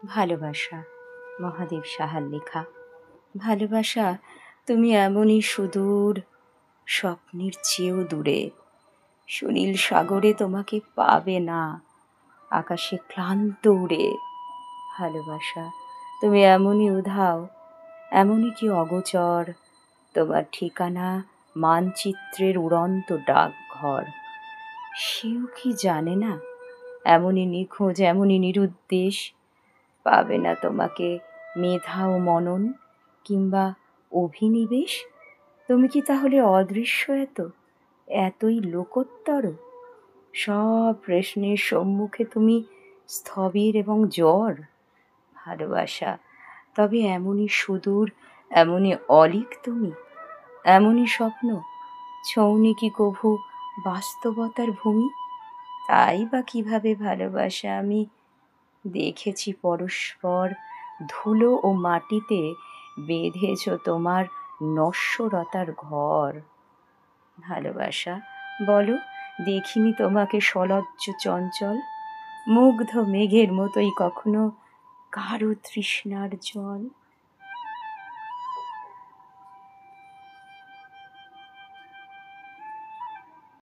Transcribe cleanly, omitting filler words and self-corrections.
ভালোবাসা, মহাদেব সাহার লেখা। ভালোবাসা, তুমি এমনই সুদূর, স্বপ্নের চেয়েও দূরে। সুনীল সাগরে তোমাকে পাবে না, আকাশে ক্লান্ত উড়ে। ভালোবাসা, তুমি এমনই উধাও, এমনই কি অগোচর, তোমার ঠিকানা মানচিত্রের উড়ন্ত ডাকঘর। সেও কি জানে না, এমনই নিখোঁজ, এমনই নিরুদ্দেশ, পাবে না তোমাকে মেধা ও মনন কিংবা অভিনিবেশ। তুমি কি তাহলে অদৃশ্য এতই লোকোত্তর? সব প্রশ্নের সম্মুখে তুমি স্থবির এবং জ্বর। ভালোবাসা, তবে এমনই সুদূর, এমনই অলীক তুমি, এমনই স্বপ্ন, ছৌনি কি কভু বাস্তবতার ভূমি? তাই বা কিভাবে ভালোবাসা আমি দেখেছি পরস্পর, ধুলো ও মাটিতে বেঁধেছ তোমার নশ্বরতার ঘর। ভালোবাসা, বলো, দেখিনি তোমাকে সলজ্জ চঞ্চল, মুগ্ধ মেঘের মতোই কখনো কারো তৃষ্ণার জল?